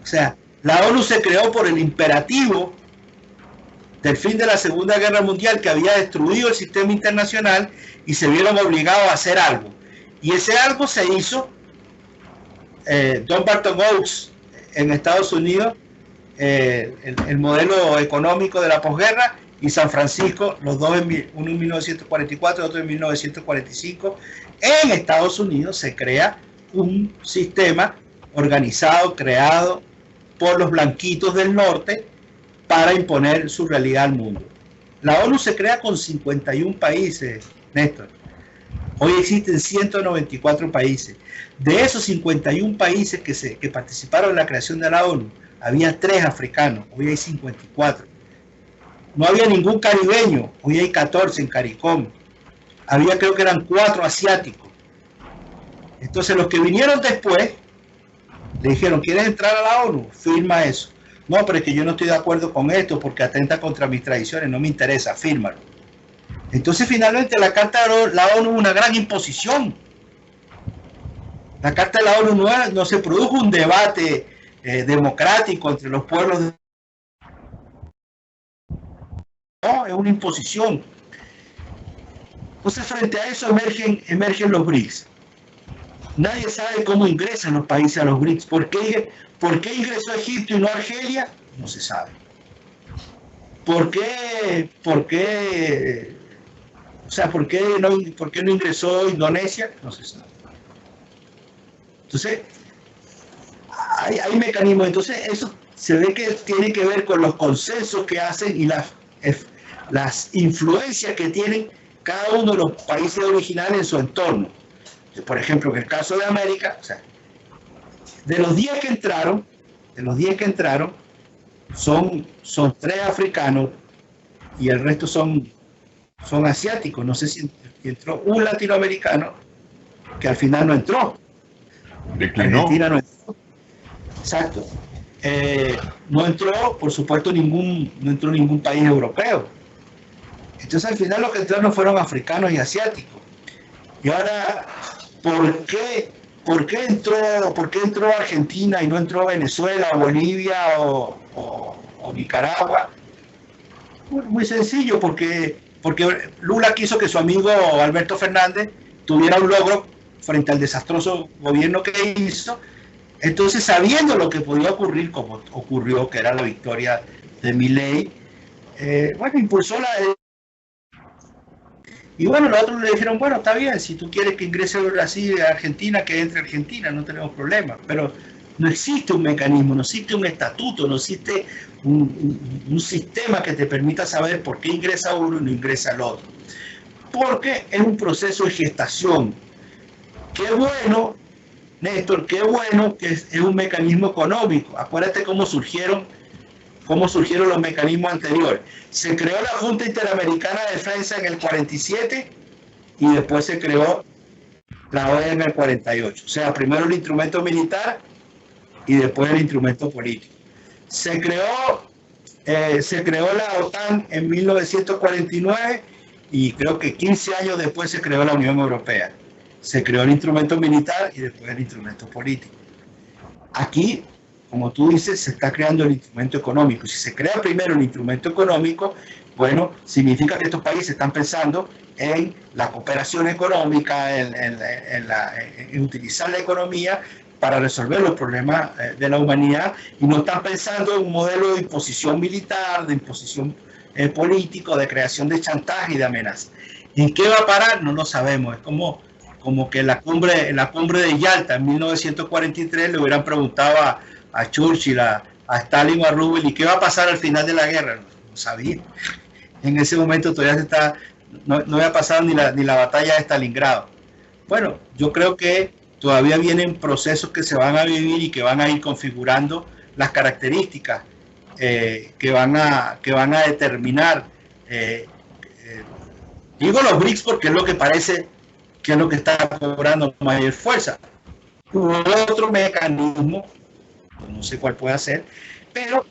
[SPEAKER 2] O sea, la ONU se creó por el imperativo del fin de la Segunda Guerra Mundial, que había destruido el sistema internacional y se vieron obligados a hacer algo. Y ese algo se hizo. John Barton Oates en Estados Unidos, el modelo económico de la posguerra, y San Francisco, los dos, uno en 1944 y otro en 1945, en Estados Unidos se crea un sistema organizado, creado por los blanquitos del norte para imponer su realidad al mundo. La ONU se crea con 51 países, Néstor. Hoy existen 194 países. De esos 51 países que participaron en la creación de la ONU, había 3 africanos, hoy hay 54. No había ningún caribeño, hoy hay 14 en CARICOM. Había, creo que eran 4 asiáticos. Entonces los que vinieron después le dijeron: ¿quieres entrar a la ONU? Firma eso. No, pero es que yo no estoy de acuerdo con esto porque atenta contra mis tradiciones, no me interesa, fírmalo. Entonces finalmente la Carta de la ONU es una gran imposición. La Carta de la ONU no se produjo un debate democrático entre los pueblos no, es una imposición. Entonces, frente a eso emergen los BRICS. Nadie sabe cómo ingresan los países a los BRICS. ¿Por qué ingresó Egipto y no Argelia? No se sabe. ¿Por qué no ingresó Indonesia? No se sabe. Entonces, hay mecanismos. Entonces, eso se ve que tiene que ver con los consensos que hacen y las influencias que tienen cada uno de los países originales en su entorno. Por ejemplo, en el caso de América, o sea, de los 10 que entraron, son 3 africanos y el resto son asiáticos. No sé si entró un latinoamericano que al final no entró.
[SPEAKER 1] Declinó.
[SPEAKER 2] Argentina no entró. Exacto. No entró, por supuesto, no entró ningún país europeo. Entonces al final los que entraron fueron africanos y asiáticos. Y ahora, ¿por qué entró Argentina y no entró Venezuela, Bolivia o Nicaragua? Muy sencillo, porque Lula quiso que su amigo Alberto Fernández tuviera un logro frente al desastroso gobierno que hizo. Entonces, sabiendo lo que podía ocurrir, como ocurrió, que era la victoria de Milei, impulsó la... Y bueno, los otros le dijeron, bueno, está bien, si tú quieres que ingrese Brasil a Argentina, que entre Argentina, no tenemos problema. Pero no existe un mecanismo, no existe un estatuto, no existe un sistema que te permita saber por qué ingresa uno y no ingresa el otro. Porque es un proceso de gestación. Qué bueno, Néstor, qué bueno que es un mecanismo económico. Acuérdate cómo surgieron los mecanismos anteriores. Se creó la Junta Interamericana de Defensa en el 47 y después se creó la OEA en el 48. O sea, primero el instrumento militar y después el instrumento político. Se creó la OTAN en 1949 y creo que 15 años después se creó la Unión Europea. Se creó el instrumento militar y después el instrumento político. Aquí, como tú dices, se está creando el instrumento económico. Si se crea primero el instrumento económico, bueno, significa que estos países están pensando en la cooperación económica, en utilizar la economía para resolver los problemas de la humanidad, y no están pensando en un modelo de imposición militar, de imposición político, de creación de chantaje y de amenaza. ¿En qué va a parar? No lo sabemos. Es como que en la cumbre de Yalta en 1943 le hubieran preguntado a Churchill, a Stalin o a Roosevelt, ¿y qué va a pasar al final de la guerra? No sabía. En ese momento todavía no había pasado ni la batalla de Stalingrado. Bueno, yo creo que todavía vienen procesos que se van a vivir y que van a ir configurando las características que van a determinar. Digo los BRICS porque es lo que parece que es lo que está cobrando mayor fuerza. Otro mecanismo, no sé cuál puede ser, pero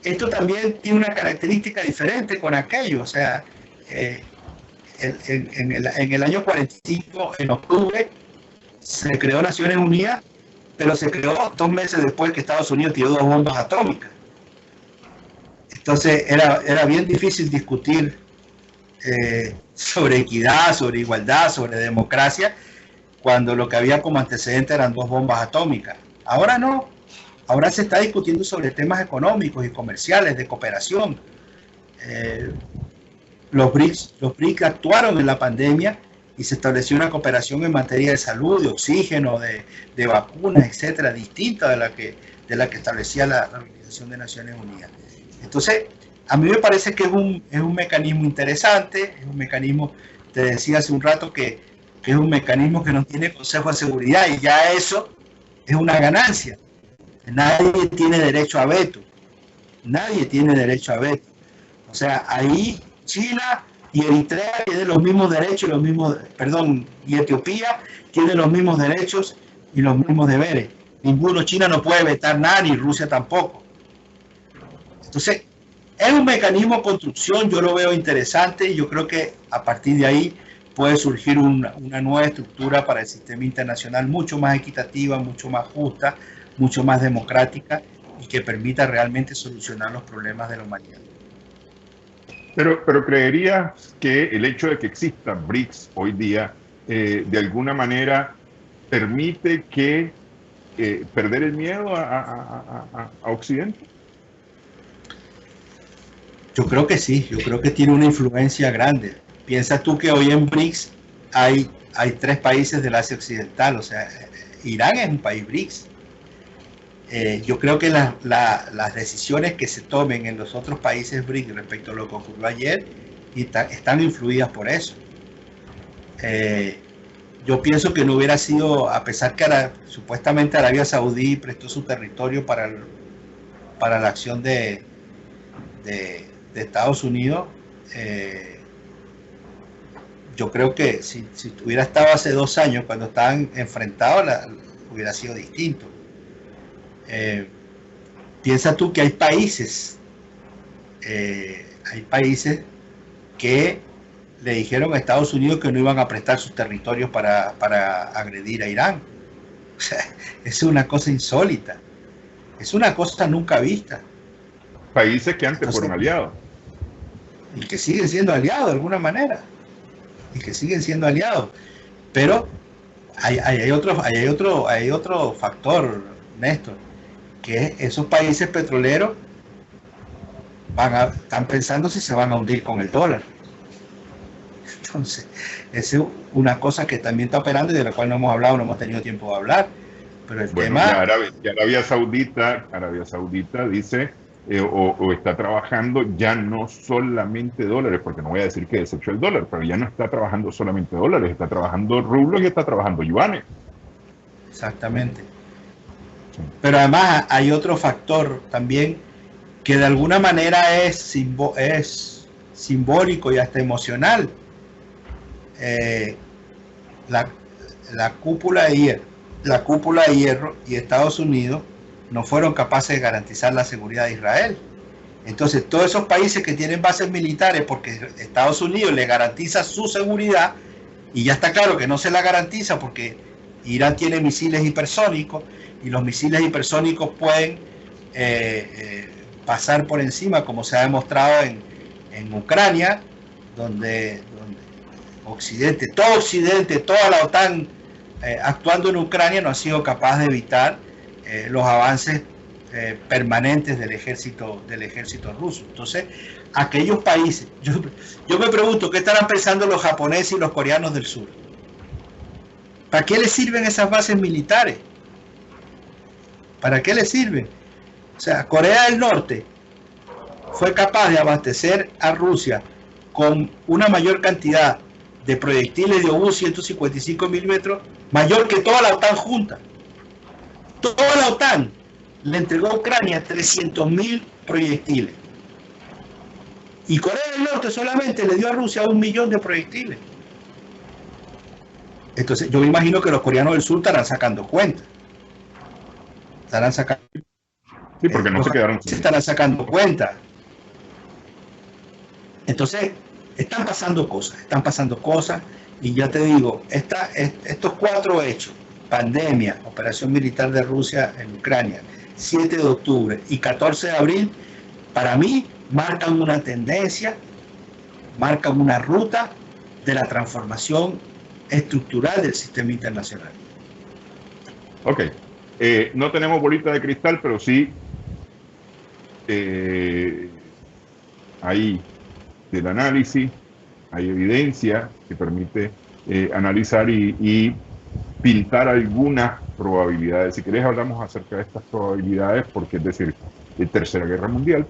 [SPEAKER 2] esto también tiene una característica diferente con aquello. O sea, en el año 45, en octubre, se creó Naciones Unidas, pero se creó 2 meses después que Estados Unidos tiró 2 bombas atómicas. Entonces era bien difícil discutir sobre equidad, sobre igualdad, sobre democracia, cuando lo que había como antecedente eran 2 bombas atómicas. Ahora no, ahora se está discutiendo sobre temas económicos y comerciales, de cooperación. Los BRICS actuaron en la pandemia y se estableció una cooperación en materia de salud, de oxígeno, de vacunas, etcétera, distinta de la que establecía la Organización de Naciones Unidas. Entonces, a mí me parece que es un mecanismo interesante, es un mecanismo, te decía hace un rato que es un mecanismo que no tiene Consejo de Seguridad, y ya eso es una ganancia. Nadie tiene derecho a veto. Nadie tiene derecho a veto. O sea, ahí China y Eritrea tienen los mismos derechos, y Etiopía tiene los mismos derechos y los mismos deberes. China no puede vetar nada, ni Rusia tampoco. Entonces, es un mecanismo de construcción, yo lo veo interesante, y yo creo que a partir de ahí puede surgir una nueva estructura para el sistema internacional mucho más equitativa, mucho más justa, mucho más democrática, y que permita realmente solucionar los problemas de la humanidad.
[SPEAKER 1] Pero creerías que el hecho de que exista BRICS hoy día, de alguna manera, permite que perder el miedo a Occidente?
[SPEAKER 2] Yo creo que sí, yo creo que tiene una influencia grande. Piensa tú que hoy en BRICS hay 3 países del Asia Occidental, o sea, Irán es un país BRICS. Yo creo que las decisiones que se tomen en los otros países BRICS respecto a lo que ocurrió ayer están influidas por eso. Yo pienso que no hubiera sido, a pesar que supuestamente Arabia Saudí prestó su territorio para la acción de Estados Unidos, yo creo que si hubiera estado hace 2 años cuando estaban enfrentados, hubiera sido distinto. Piensa tú que hay países que le dijeron a Estados Unidos que no iban a prestar sus territorios para agredir a Irán. O sea, es una cosa insólita, es una cosa nunca vista.
[SPEAKER 1] Países que antes fueron aliados.
[SPEAKER 2] Y que siguen siendo aliados de alguna manera. Pero hay otro factor, Néstor, que esos países petroleros están pensando si se van a hundir con el dólar. Entonces, esa es una cosa que también está operando y de la cual no hemos hablado, no hemos tenido tiempo de hablar. Pero el tema...
[SPEAKER 1] Arabia Saudita dice, o está trabajando ya no solamente dólares, porque no voy a decir que desechó el dólar, pero ya no está trabajando solamente dólares, está trabajando rublos y está trabajando yuanes.
[SPEAKER 2] Exactamente. Pero además hay otro factor también que de alguna manera es simbólico y hasta emocional. La cúpula de hierro y Estados Unidos no fueron capaces de garantizar la seguridad de Israel. Entonces todos esos países que tienen bases militares porque Estados Unidos le garantiza su seguridad, y ya está claro que no se la garantiza porque Irán tiene misiles hipersónicos y los misiles hipersónicos pueden pasar por encima, como se ha demostrado en Ucrania, donde todo Occidente, toda la OTAN actuando en Ucrania no ha sido capaz de evitar los avances permanentes del ejército ruso. Entonces, aquellos países, yo me pregunto qué estarán pensando los japoneses y los coreanos del sur. ¿Para qué les sirven esas bases militares? ¿Para qué les sirven? O sea, Corea del Norte fue capaz de abastecer a Rusia con una mayor cantidad de proyectiles de obús 155 milímetros, mayor que toda la OTAN junta. Toda la OTAN le entregó a Ucrania 300.000 proyectiles. Y Corea del Norte solamente le dio a Rusia 1 millón de proyectiles. Entonces, yo me imagino que los coreanos del sur estarán sacando cuenta.
[SPEAKER 1] Sí, porque no se quedaron.
[SPEAKER 2] Se estarán sacando cuenta. Entonces, están pasando cosas, y ya te digo, estos 4 hechos, pandemia, operación militar de Rusia en Ucrania, 7 de octubre y 14 de abril, para mí marcan una tendencia, marcan una ruta de la transformación estructural del sistema internacional.
[SPEAKER 1] Ok, no tenemos bolita de cristal, pero sí hay del análisis, hay evidencia que permite analizar y pintar algunas probabilidades. Si querés hablamos acerca de estas probabilidades, porque es decir, Tercera Guerra Mundial,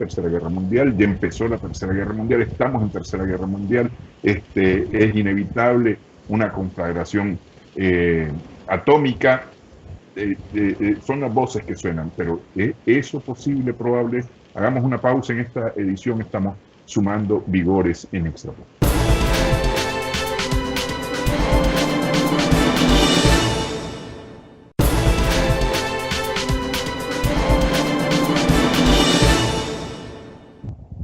[SPEAKER 1] ya empezó la Tercera Guerra Mundial, estamos en Tercera Guerra Mundial, es inevitable una conflagración atómica, son las voces que suenan, pero ¿es eso posible, probable? Hagamos una pausa en esta edición, estamos sumando vigores en Extra Plus.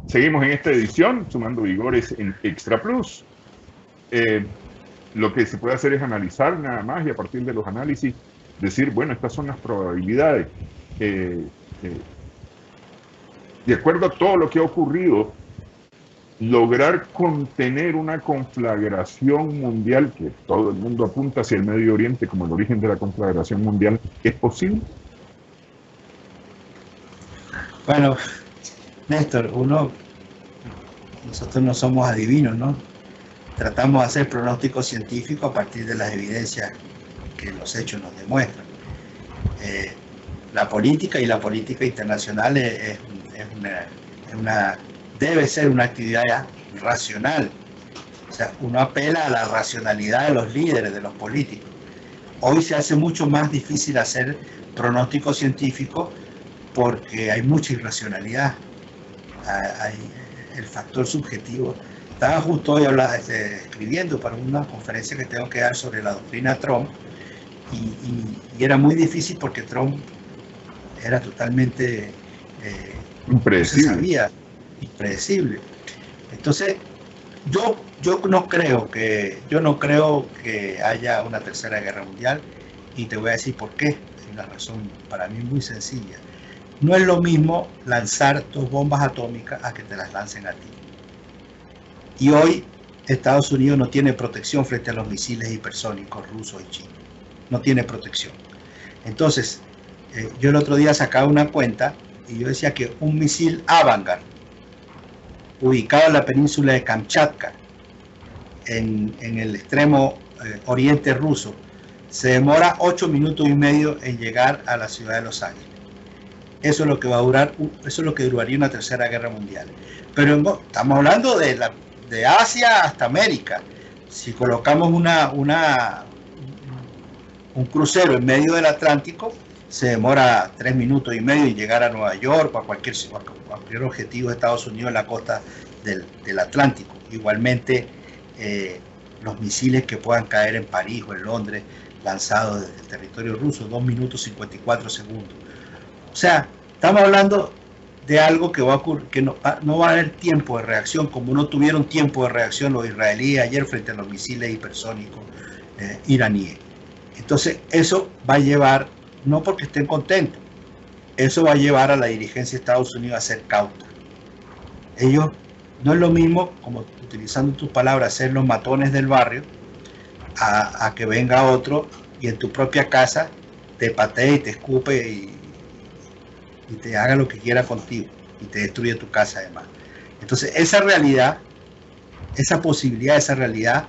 [SPEAKER 1] Seguimos en esta edición, sumando vigores en Extra Plus. Lo que se puede hacer es analizar nada más y a partir de los análisis decir, bueno, estas son las probabilidades. De acuerdo a todo lo que ha ocurrido, lograr contener una conflagración mundial, que todo el mundo apunta hacia el Medio Oriente como el origen de la conflagración mundial, ¿es posible?
[SPEAKER 2] Bueno, Néstor, nosotros no somos adivinos, ¿no? Tratamos de hacer pronósticos científicos a partir de las evidencias que los hechos nos demuestran. La política y la política internacional debe ser una actividad racional. O sea, uno apela a la racionalidad de los líderes, de los políticos. Hoy se hace mucho más difícil hacer pronósticos científicos porque hay mucha irracionalidad. Hay el factor subjetivo. Estaba justo hoy escribiendo para una conferencia que tengo que dar sobre la doctrina Trump y era muy difícil porque Trump era totalmente
[SPEAKER 1] impredecible.
[SPEAKER 2] Impredecible. Entonces, yo no creo que haya una tercera guerra mundial y te voy a decir por qué. Hay una razón para mí muy sencilla. No es lo mismo lanzar 2 bombas atómicas a que te las lancen a ti. Y hoy Estados Unidos no tiene protección frente a los misiles hipersónicos rusos y chinos. No tiene protección. Entonces, yo el otro día sacaba una cuenta y yo decía que un misil Avangard ubicado en la península de Kamchatka, en el extremo oriente ruso, se demora 8 minutos y medio en llegar a la ciudad de Los Ángeles. Eso es lo que va a durar, eso es lo que duraría una tercera guerra mundial. Pero estamos hablando de Asia hasta América. Si colocamos un crucero en medio del Atlántico, se demora 3 minutos y medio en llegar a Nueva York o a cualquier objetivo de Estados Unidos en la costa del Atlántico. Igualmente, los misiles que puedan caer en París o en Londres, lanzados desde el territorio ruso, 2 minutos 54 segundos. O sea, estamos hablando de algo que va a ocurrir, que no va a haber tiempo de reacción, como no tuvieron tiempo de reacción los israelíes ayer frente a los misiles hipersónicos iraníes. Entonces, eso va a llevar, no porque estén contentos, eso va a llevar a la dirigencia de Estados Unidos a ser cauta. Ellos, no es lo mismo, como utilizando tus palabras, ser los matones del barrio, a que venga otro y en tu propia casa te patee y te escupe y te haga lo que quiera contigo y te destruye tu casa además. Entonces, esa realidad, esa posibilidad, esa realidad,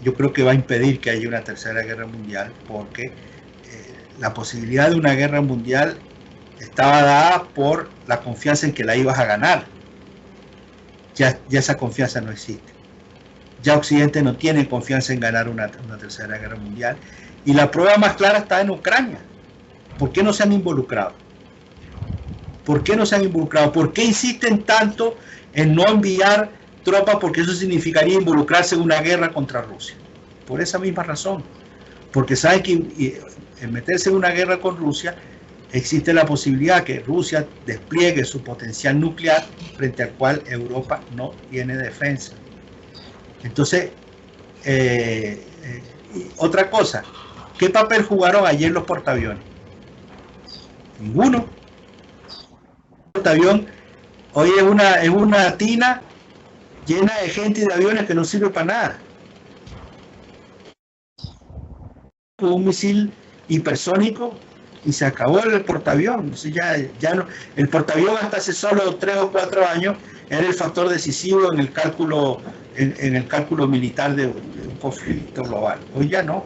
[SPEAKER 2] yo creo que va a impedir que haya una tercera guerra mundial, porque la posibilidad de una guerra mundial estaba dada por la confianza en que la ibas a ganar. Ya esa confianza no existe. Ya Occidente no tiene confianza en ganar una tercera guerra mundial. Y la prueba más clara está en Ucrania. ¿Por qué no se han involucrado? ¿Por qué no se han involucrado? ¿Por qué insisten tanto en no enviar tropas? Porque eso significaría involucrarse en una guerra contra Rusia. Por esa misma razón. Porque saben que en meterse en una guerra con Rusia existe la posibilidad que Rusia despliegue su potencial nuclear frente al cual Europa no tiene defensa. Entonces, otra cosa, ¿qué papel jugaron ayer los portaaviones? Ninguno. El portaavión hoy es una tina llena de gente y de aviones que no sirve para nada. Un misil hipersónico y se acabó el portaavión. Entonces ya no, el portaavión hasta hace solo 3 o 4 años era el factor decisivo en el cálculo militar de un conflicto global. Hoy ya no.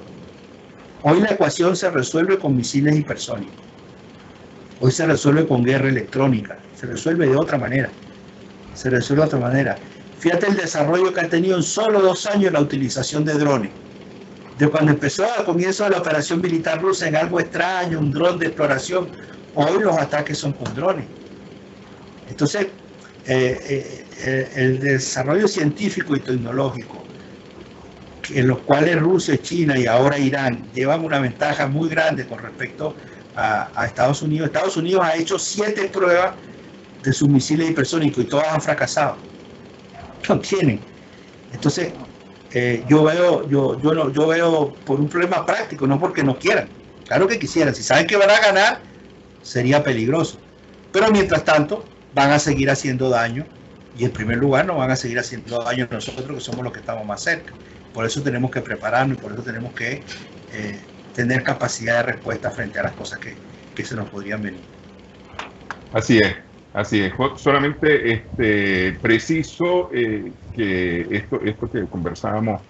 [SPEAKER 2] Hoy la ecuación se resuelve con misiles hipersónicos. Hoy se resuelve con guerra electrónica. Se resuelve de otra manera. Fíjate el desarrollo que ha tenido en solo 2 años la utilización de drones. De cuando empezó al comienzo de la operación militar rusa en algo extraño, un dron de exploración, hoy los ataques son con drones. Entonces, el desarrollo científico y tecnológico, en los cuales Rusia, China y ahora Irán llevan una ventaja muy grande con respecto a Estados Unidos. Estados Unidos ha hecho 7 pruebas de sus misiles hipersónicos y todas han fracasado. No tienen. Entonces, yo veo por un problema práctico, no porque no quieran. Claro que quisieran. Si saben que van a ganar, sería peligroso. Pero mientras tanto, van a seguir haciendo daño Y en primer lugar nos van a seguir haciendo daño a nosotros, que somos los que estamos más cerca. Por eso tenemos que prepararnos y por eso tenemos que tener capacidad de respuesta frente a las cosas que se nos podrían venir.
[SPEAKER 1] Así es, así es. Solamente preciso que esto que conversábamos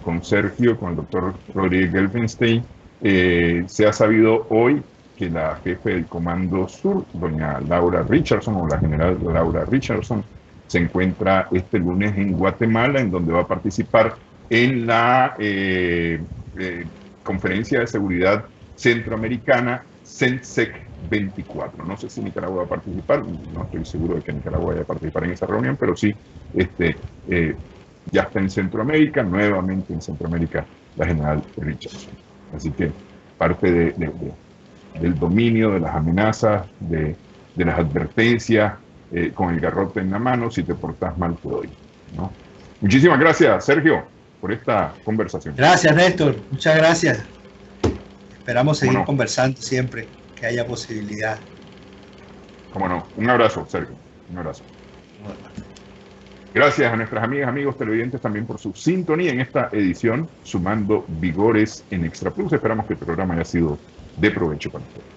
[SPEAKER 1] con Sergio, con el doctor Rodríguez Gelfenstein, se ha sabido hoy que la jefe del Comando Sur, doña Laura Richardson, o la general Laura Richardson, se encuentra este lunes en Guatemala, en donde va a participar en la Conferencia de Seguridad Centroamericana CENTSEC 24. No sé si Nicaragua va a participar, no estoy seguro de que Nicaragua vaya a participar en esa reunión, pero sí, ya está en Centroamérica, nuevamente en Centroamérica, la general Richardson. Así que parte del dominio, de las amenazas, de las advertencias, con el garrote en la mano, si te portas mal te doy, ¿no? Muchísimas gracias, Sergio, por esta conversación.
[SPEAKER 2] Gracias, Néstor, muchas gracias. Esperamos seguir conversando siempre que haya posibilidad.
[SPEAKER 1] Cómo no. Un abrazo, Sergio. Un abrazo. Gracias a nuestras amigas, amigos televidentes también por su sintonía en esta edición, sumando vigores en Extra Plus. Esperamos que el programa haya sido de provecho para ustedes.